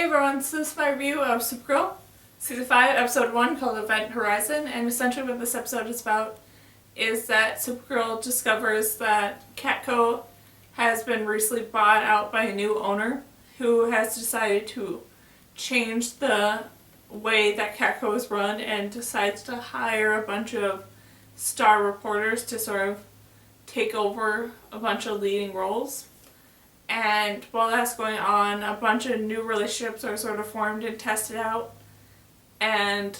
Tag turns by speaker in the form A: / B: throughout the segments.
A: Hey everyone, so this is my review of Supergirl, Season 5, Episode 1 called Event Horizon, and essentially what this episode is about is that Supergirl discovers that Catco has been recently bought out by a new owner who has decided to change the way that Catco is run and decides to hire a bunch of star reporters to sort of take over a bunch of leading roles. And while that's going on, a bunch of new relationships are sort of formed and tested out. And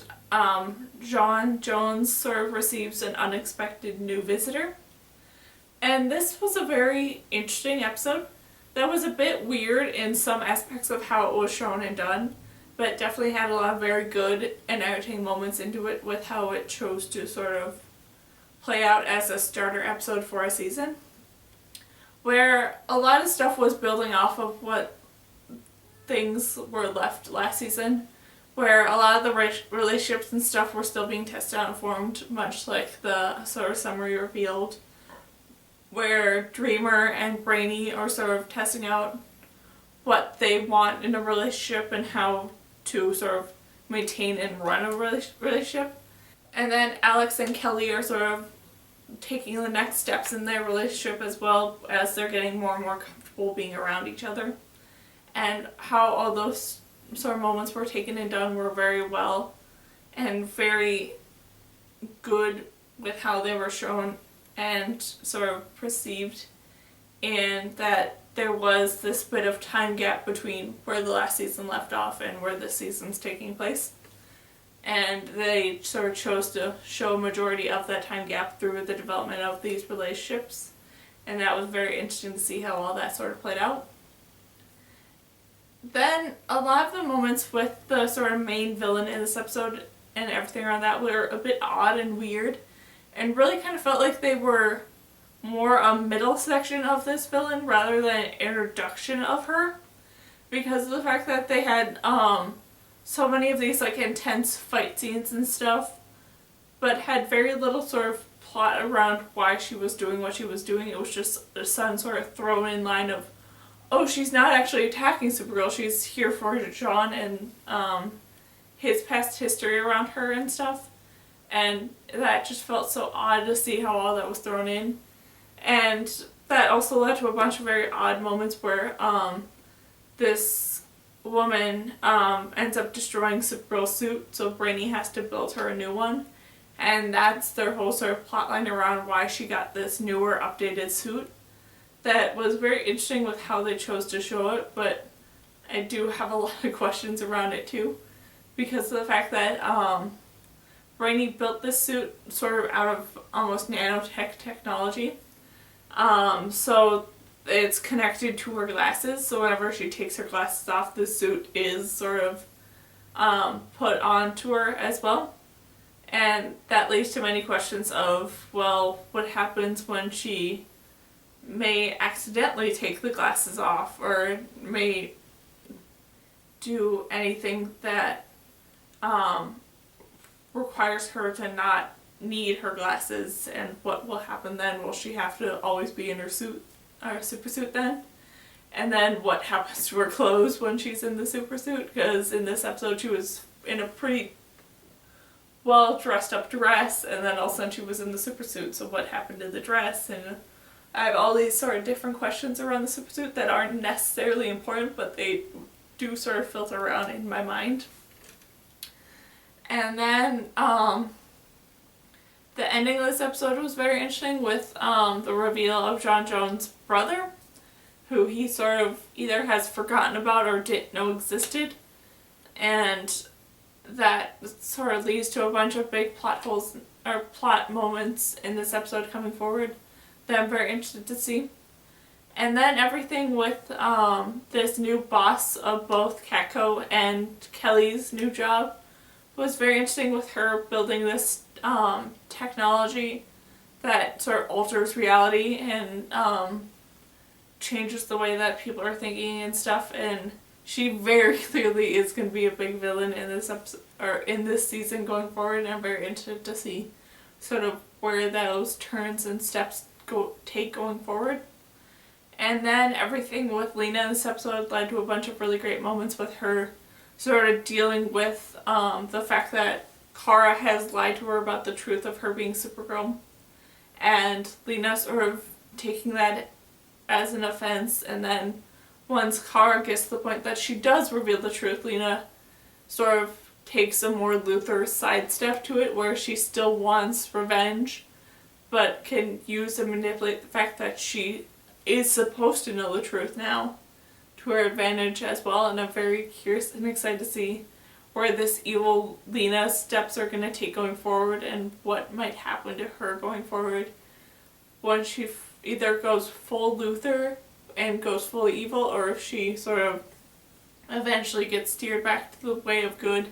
A: John Jones sort of receives an unexpected new visitor. And this was a very interesting episode. That was a bit weird in some aspects of how it was shown and done, but definitely had a lot of very good and entertaining moments into it with how it chose to sort of play out as a starter episode for a season, where a lot of stuff was building off of what things were left last season, where a lot of the relationships and stuff were still being tested out and formed, much like the sort of summary revealed, where Dreamer and Brainy are sort of testing out what they want in a relationship and how to sort of maintain and run a relationship. And then Alex and Kelly are sort of taking the next steps in their relationship as well as they're getting more and more comfortable being around each other. And how all those sort of moments were taken and done were very well and very good with how they were shown and sort of perceived, and that there was this bit of time gap between where the last season left off and where this season's taking place. And they sort of chose to show a majority of that time gap through the development of these relationships. And that was very interesting to see how all that sort of played out. Then a lot of the moments with the sort of main villain in this episode and everything around that were a bit odd and weird, and really kind of felt like they were more a middle section of this villain rather than an introduction of her, because of the fact that they had so many of these like intense fight scenes and stuff, but had very little sort of plot around why she was doing what she was doing. It was just some sort of thrown in line of, oh, she's not actually attacking Supergirl, she's here for John and his past history around her and stuff. And that just felt so odd to see how all that was thrown in. And that also led to a bunch of very odd moments where this woman ends up destroying Supergirl's suit, so Brainy has to build her a new one. And that's their whole sort of plotline around why she got this newer, updated suit. That was very interesting with how they chose to show it, but I do have a lot of questions around it too, because of the fact that Brainy built this suit sort of out of almost nanotech technology. So it's connected to her glasses, so whenever she takes her glasses off, the suit is sort of put onto her as well. And that leads to many questions of, well, what happens when she may accidentally take the glasses off, or may do anything that requires her to not need her glasses, and what will happen then? Will she have to always be in her suit, or super suit then? And then what happens to her clothes when she's in the super suit? Because in this episode she was in a pretty well dressed up dress, and then all of a sudden she was in the super suit, so what happened to the dress? And I have all these sort of different questions around the super suit that aren't necessarily important, but they do sort of filter around in my mind. And then the ending of this episode was very interesting with the reveal of John Jones' brother, who he sort of either has forgotten about or didn't know existed. And that sort of leads to a bunch of big plot holes or plot moments in this episode coming forward that I'm very interested to see. And then everything with this new boss of both Catco and Kelly's new job was very interesting, with her building this technology that sort of alters reality and changes the way that people are thinking and stuff. And she very clearly is going to be a big villain in this episode, or in this season going forward. And I'm very interested to see sort of where those turns and steps take going forward. And then everything with Lena in this episode led to a bunch of really great moments with her sort of dealing with the fact that Kara has lied to her about the truth of her being Supergirl. And Lena sort of taking that as an offense, and then once Kara gets to the point that she does reveal the truth, Lena sort of takes a more Luthor sidestep to it where she still wants revenge but can use and manipulate the fact that she is supposed to know the truth now to her advantage as well. And I'm very curious and excited to see where this evil Lena steps are going to take going forward and what might happen to her going forward when she either goes full Luthor and goes fully evil, or if she sort of eventually gets steered back to the way of good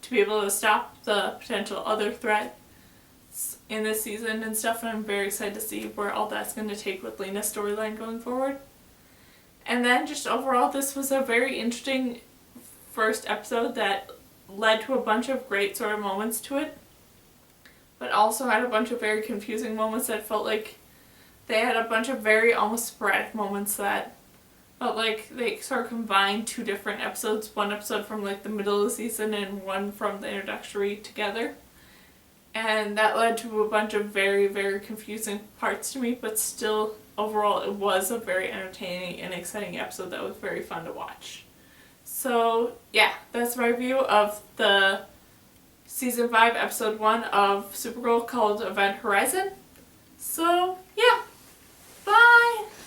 A: to be able to stop the potential other threats in this season and stuff. And I'm very excited to see where all that's going to take with Lena's storyline going forward. And then just overall, this was a very interesting first episode that led to a bunch of great sort of moments to it, but also had a bunch of very confusing moments that felt like they had a bunch of very almost sporadic moments that felt like they sort of combined two different episodes, one episode from like the middle of the season and one from the introductory together. And that led to a bunch of very, very confusing parts to me, but still, overall, it was a very entertaining and exciting episode that was very fun to watch. So, yeah, that's my review of the Season 5, Episode 1 of Supergirl called Event Horizon. So, yeah.